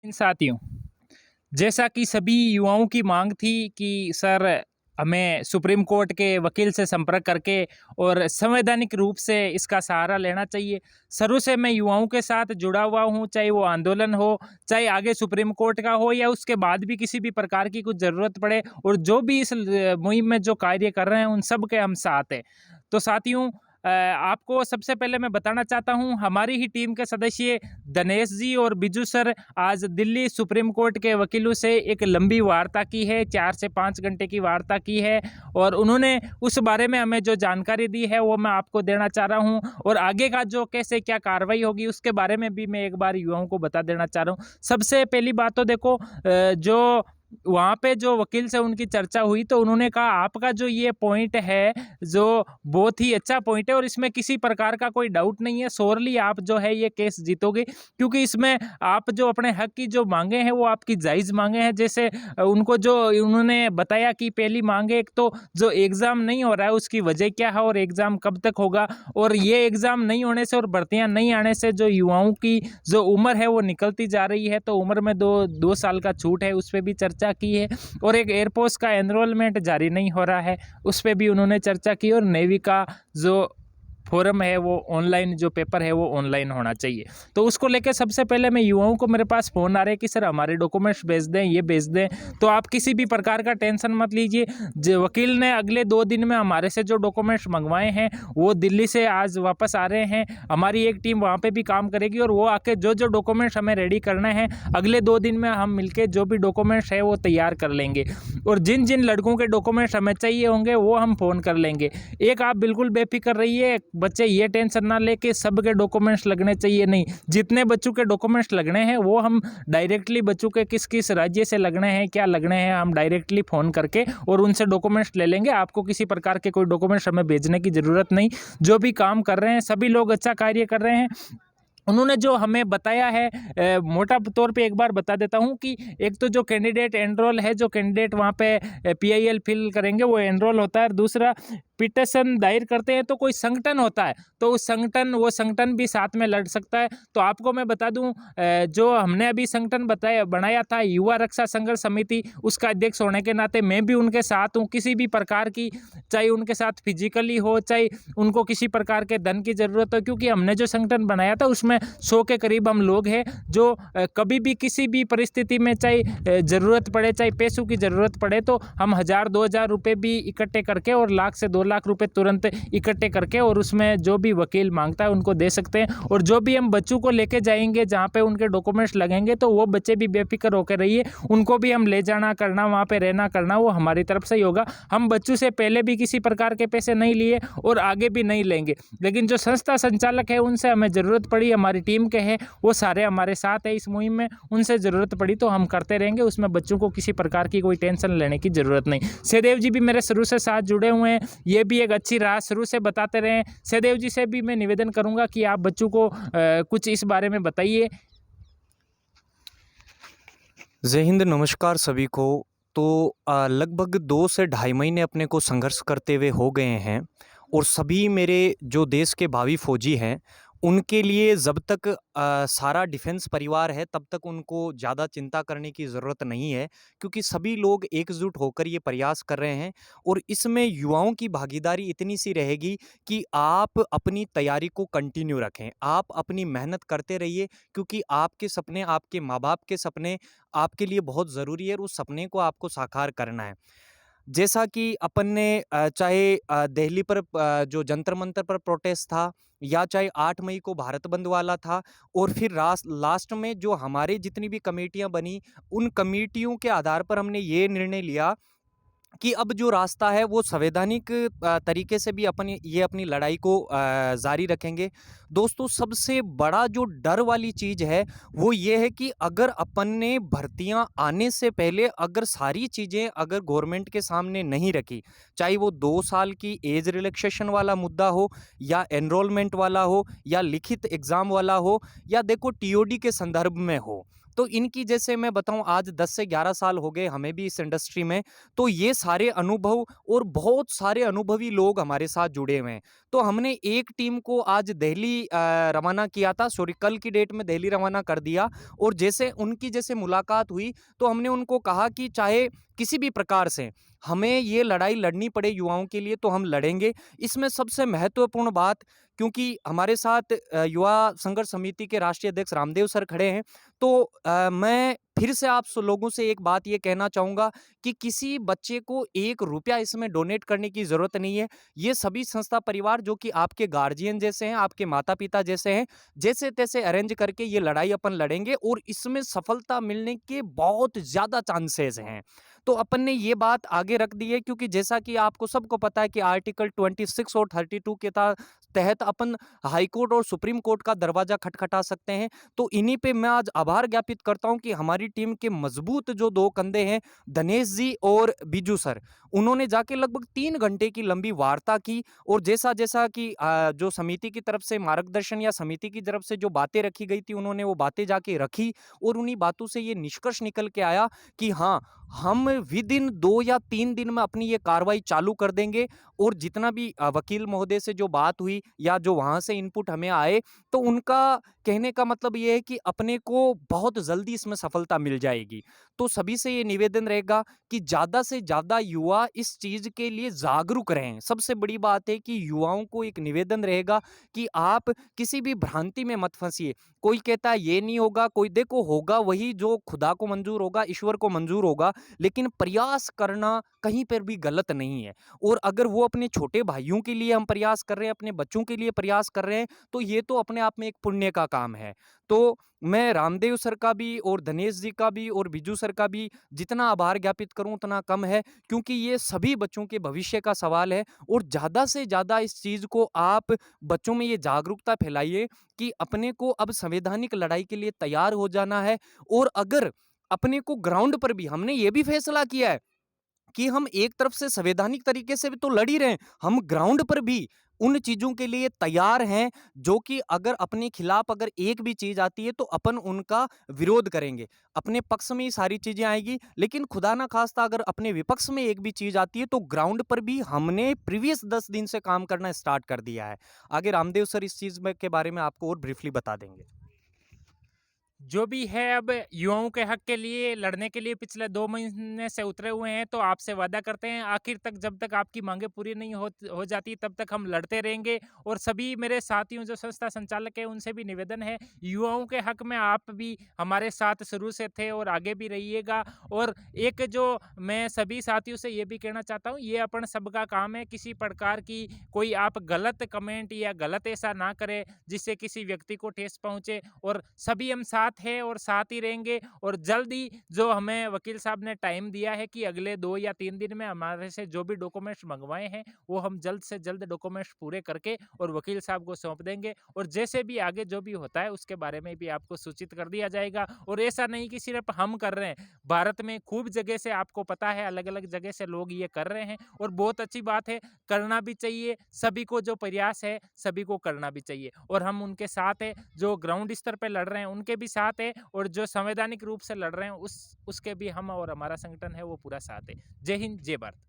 इन साथियों, जैसा कि सभी युवाओं की मांग थी कि सर हमें सुप्रीम कोर्ट के वकील से संपर्क करके और संवैधानिक रूप से इसका सहारा लेना चाहिए। शुरू से मैं युवाओं के साथ जुड़ा हुआ हूं, चाहे वो आंदोलन हो, चाहे आगे सुप्रीम कोर्ट का हो या उसके बाद भी किसी भी प्रकार की कुछ ज़रूरत पड़े, और जो भी इस मुहिम में जो कार्य कर रहे हैं उन सब के हम साथ हैं। तो साथियों, आपको सबसे पहले मैं बताना चाहता हूं, हमारी ही टीम के सदस्य दिनेश जी और बिजू सर आज दिल्ली सुप्रीम कोर्ट के वकीलों से एक लंबी वार्ता की है, 4 से 5 घंटे की वार्ता की है, और उन्होंने उस बारे में हमें जो जानकारी दी है वो मैं आपको देना चाह रहा हूं, और आगे का जो कैसे क्या कार्रवाई होगी उसके बारे में भी मैं एक बार युवाओं को बता देना चाह रहा हूं। सबसे पहली बात तो देखो, जो वहाँ पे जो वकील से उनकी चर्चा हुई तो उन्होंने कहा आपका जो ये पॉइंट है जो बहुत ही अच्छा पॉइंट है और इसमें किसी प्रकार का कोई डाउट नहीं है, श्योरली आप जो है ये केस जीतोगे, क्योंकि इसमें आप जो अपने हक की जो मांगे हैं वो आपकी जायज़ मांगे हैं। जैसे उनको जो उन्होंने बताया कि पहली मांगे, एक तो जो एग्ज़ाम नहीं हो रहा है उसकी वजह क्या है और एग्ज़ाम कब तक होगा, और ये एग्ज़ाम नहीं होने से और भर्तियाँ नहीं आने से जो युवाओं की जो उम्र है वो निकलती जा रही है, तो उम्र में दो साल का छूट है उस पर भी चर्चा की है, और एक एयरपोर्ट का एनरोलमेंट जारी नहीं हो रहा है उस पर भी उन्होंने चर्चा की, और नेवी का जो फॉर्म है वो ऑनलाइन, जो पेपर है वो ऑनलाइन होना चाहिए। तो उसको लेकर सबसे पहले मैं युवाओं को, मेरे पास फ़ोन आ रहे हैं कि सर हमारे डॉक्यूमेंट्स भेज दें, ये भेज दें, तो आप किसी भी प्रकार का टेंशन मत लीजिए। जो वकील ने अगले 2 दिन में हमारे से जो डॉक्यूमेंट्स मंगवाए हैं वो दिल्ली से आज वापस आ रहे हैं, हमारी एक टीम वहाँ पे भी काम करेगी और वो आके जो जो डॉक्यूमेंट्स हमें रेडी करना है अगले 2 दिन में हम मिलके जो भी डॉक्यूमेंट्स है वो तैयार कर लेंगे, और जिन जिन लड़कों के डॉक्यूमेंट्स हमें चाहिए होंगे वो हम फ़ोन कर लेंगे। एक आप बिल्कुल बेफिक्र रहिए, बच्चे ये टेंशन ना लेके सबके डॉक्यूमेंट्स लगने चाहिए, नहीं, जितने बच्चों के डॉक्यूमेंट्स लगने हैं वो हम डायरेक्टली बच्चों के किस किस राज्य से लगने हैं, क्या लगने हैं, हम डायरेक्टली फ़ोन करके और उनसे डॉक्यूमेंट्स ले लेंगे। आपको किसी प्रकार के कोई डॉक्यूमेंट्स हमें भेजने की ज़रूरत नहीं। जो भी काम कर रहे हैं सभी लोग अच्छा कार्य कर रहे हैं। उन्होंने जो हमें बताया है, मोटा तौर पे एक बार बता देता हूँ कि एक तो जो कैंडिडेट एनरोल है, जो कैंडिडेट वहाँ पे पीआईएल फिल करेंगे वो एनरोल होता है, और दूसरा पिटिशन दायर करते हैं तो कोई संगठन होता है, तो उस संगठन, वो संगठन भी साथ में लड़ सकता है। तो आपको मैं बता दूं, जो हमने अभी संगठन बनाया था युवा रक्षा संघर्ष समिति, उसका अध्यक्ष होने के नाते मैं भी उनके साथ हूं। किसी भी प्रकार की, चाहे उनके साथ फिजिकली हो, चाहे उनको किसी प्रकार के धन की ज़रूरत हो, क्योंकि हमने जो संगठन बनाया था उसमें 100 के करीब हम लोग हैं जो कभी भी किसी भी परिस्थिति में, चाहे ज़रूरत पड़े, चाहे पैसों की ज़रूरत पड़े, तो हम 1000-2000 रुपये भी इकट्ठे करके और लाख से 2 लाख रुपए तुरंत इकट्ठे करके और उसमें जो भी वकील मांगता है उनको दे सकते हैं। और जो भी हम बच्चों को लेके जाएंगे जहाँ पे उनके डॉक्यूमेंट्स लगेंगे तो वो बच्चे भी बेफिक्र होकर रहिए, उनको भी हम ले जाना करना, वहाँ पे रहना करना वो हमारी तरफ से ही होगा। हम बच्चों से पहले भी किसी प्रकार के पैसे नहीं लिए और आगे भी नहीं लेंगे, लेकिन जो संस्था संचालक है उनसे हमें ज़रूरत पड़ी, हमारी टीम के हैं वो सारे हमारे साथ है इस मुहिम में, उनसे ज़रूरत पड़ी तो हम करते रहेंगे, उसमें बच्चों को किसी प्रकार की कोई टेंशन लेने की ज़रूरत नहीं। सहदेव जी भी मेरे शुरू से साथ जुड़े हुए हैं, ये भी एक अच्छी राह शुरू से बताते रहें। सहदेव जी से भी मैं निवेदन करूंगा कि आप बच्चों को कुछ इस बारे में बताइए। जय हिंद, नमस्कार सभी को। तो लगभग 2 से ढाई महीने अपने को संघर्ष करते हुए हो गए हैं, और सभी मेरे जो देश के भावी फौजी हैं उनके लिए जब तक सारा डिफेंस परिवार है तब तक उनको ज़्यादा चिंता करने की ज़रूरत नहीं है, क्योंकि सभी लोग एकजुट होकर ये प्रयास कर रहे हैं। और इसमें युवाओं की भागीदारी इतनी सी रहेगी कि आप अपनी तैयारी को कंटिन्यू रखें, आप अपनी मेहनत करते रहिए, क्योंकि आपके सपने, आपके माँ बाप के सपने आपके लिए बहुत ज़रूरी है और उस सपने को आपको साकार करना है। जैसा कि अपन ने चाहे दिल्ली पर जो जंतर मंतर पर प्रोटेस्ट था, या चाहे 8 मई को भारत बंद वाला था, और फिर लास्ट में जो हमारे जितनी भी कमेटियां बनी, उन कमेटियों के आधार पर हमने ये निर्णय लिया कि अब जो रास्ता है वो संवैधानिक तरीके से भी अपन ये अपनी लड़ाई को जारी रखेंगे। दोस्तों, सबसे बड़ा जो डर वाली चीज़ है वो ये है कि अगर अपन ने भर्तियां आने से पहले अगर सारी चीज़ें अगर गवर्नमेंट के सामने नहीं रखी, चाहे वो 2 साल की एज रिलैक्सेशन वाला मुद्दा हो, या एनरोलमेंट वाला हो, या लिखित एग्ज़ाम वाला हो, या देखो टीओडी के संदर्भ में हो, तो इनकी जैसे मैं बताऊँ आज 10 से 11 साल हो गए हमें भी इस इंडस्ट्री में, तो ये सारे अनुभव और बहुत सारे अनुभवी लोग हमारे साथ जुड़े हुए हैं। तो हमने एक टीम को आज दिल्ली रवाना किया था, सॉरी कल की डेट में दिल्ली रवाना कर दिया और जैसे उनकी जैसे मुलाकात हुई, तो हमने उनको कहा कि चाहे किसी भी प्रकार से हमें ये लड़ाई लड़नी पड़े युवाओं के लिए तो हम लड़ेंगे। इसमें सबसे महत्वपूर्ण बात क्योंकि हमारे साथ युवा संघर्ष समिति के राष्ट्रीय अध्यक्ष रामदेव सर खड़े हैं, तो मैं फिर से आप लोगों से एक बात ये कहना चाहूँगा कि किसी बच्चे को 1 रुपया इसमें डोनेट करने की ज़रूरत नहीं है। ये सभी संस्था परिवार जो कि आपके गार्जियन जैसे हैं, आपके माता-पिता जैसे हैं, जैसे-तैसे अरेंज करके ये लड़ाई अपन लड़ेंगे और इसमें सफलता मिलने के बहुत ज़्यादा चांसेस हैं। तो अपन ने ये बात आगे रख दी है क्योंकि जैसा कि आपको सबको पता है कि आर्टिकल 26 और 32 के तहत अपन हाई कोर्ट और सुप्रीम कोर्ट का दरवाजा खटखटा सकते हैं। तो इन्हीं पे मैं आज आभार ज्ञापित करता हूं कि हमारी टीम के मजबूत जो 2 कंधे हैं, धनेश जी और बीजू सर, उन्होंने जाके लगभग 3 घंटे की लंबी वार्ता की और जैसा-जैसा कि जो समिति की तरफ से मार्गदर्शन या समिति की तरफ से जो बातें रखी गई थी, उन्होंने वो बातें जाके रखी और उन्हीं बातों से ये निष्कर्ष निकल के आया कि हाँ, हम विदिन 2 या 3 दिन में अपनी ये कार्रवाई चालू कर देंगे और जितना भी वकील महोदय से जो बात हुई या जो वहाँ से इनपुट हमें आए, तो उनका कहने का मतलब ये है कि अपने को बहुत जल्दी इसमें सफलता मिल जाएगी। तो सभी से ये निवेदन रहेगा कि ज़्यादा से ज़्यादा युवा इस चीज़ के लिए जागरूक रहें। सबसे बड़ी बात है कि युवाओं को एक निवेदन रहेगा कि आप किसी भी भ्रांति में मत फँसिए। कोई कहता है ये नहीं होगा, कोई देखो होगा वही जो खुदा को मंजूर होगा, ईश्वर को मंजूर होगा, लेकिन प्रयास करना कहीं पर भी गलत नहीं है। और अगर वो अपने छोटे भाइयों के लिए हम प्रयास कर रहे हैं, अपने बच्चों के लिए प्रयास कर रहे हैं, तो ये तो अपने आप में एक पुण्य का काम है। तो मैं रामदेव सर का भी और धनेश जी का भी और बिजू सर का भी जितना आभार ज्ञापित करूं उतना कम है, क्योंकि ये सभी बच्चों के भविष्य का सवाल है और ज़्यादा से ज़्यादा इस चीज़ को आप बच्चों में ये जागरूकता फैलाइए कि अपने को अब संवैधानिक लड़ाई के लिए तैयार हो जाना है। और अगर अपने को ग्राउंड पर भी हमने ये भी फैसला किया है कि हम एक तरफ से संवैधानिक तरीके से भी तो लड़ ही रहे हैं, हम ग्राउंड पर भी उन चीज़ों के लिए तैयार हैं जो कि अगर अपने खिलाफ अगर एक भी चीज़ आती है तो अपन उनका विरोध करेंगे। अपने पक्ष में ही सारी चीज़ें आएगी, लेकिन खुदा ना खास्ता अगर अपने विपक्ष में एक भी चीज़ आती है तो ग्राउंड पर भी हमने प्रीवियस 10 दिन से काम करना स्टार्ट कर दिया है। आगे रामदेव सर इस चीज़ में के बारे में आपको और ब्रीफली बता देंगे। जो भी है अब युवाओं के हक के लिए लड़ने के लिए पिछले 2 महीने से उतरे हुए हैं, तो आपसे वादा करते हैं आखिर तक जब तक आपकी मांगें पूरी नहीं हो जाती तब तक हम लड़ते रहेंगे। और सभी मेरे साथियों जो संस्था संचालक है उनसे भी निवेदन है, युवाओं के हक में आप भी हमारे साथ शुरू से थे और आगे भी रहिएगा। और एक जो मैं सभी साथियों से ये भी कहना चाहता हूँ, ये अपन सबका काम है, किसी प्रकार की कोई आप गलत कमेंट या गलत ऐसा ना करें जिससे किसी व्यक्ति को ठेस पहुँचे। और सभी हम साथ है और साथ ही रहेंगे। और जल्द ही जो हमें वकील साहब ने टाइम दिया है कि अगले 2 या 3 दिन में हमारे से जो भी डॉक्यूमेंट्स मंगवाए हैं वो हम जल्द से जल्द डॉक्यूमेंट्स पूरे करके और वकील साहब को सौंप देंगे। और जैसे भी आगे जो भी होता है उसके बारे में भी आपको सूचित कर दिया जाएगा। और ऐसा नहीं कि सिर्फ हम कर रहे हैं, भारत में खूब जगह से आपको पता है अलग अलग जगह से लोग ये कर रहे हैं और बहुत अच्छी बात है, करना भी चाहिए। सभी को जो प्रयास है सभी को करना भी चाहिए और हम उनके साथ है, जो ग्राउंड स्तर पे लड़ रहे हैं उनके भी साथ है और जो संवैधानिक रूप से लड़ रहे हैं उसके भी हम और हमारा संगठन है वो पूरा साथ है। जय हिंद, जय भारत।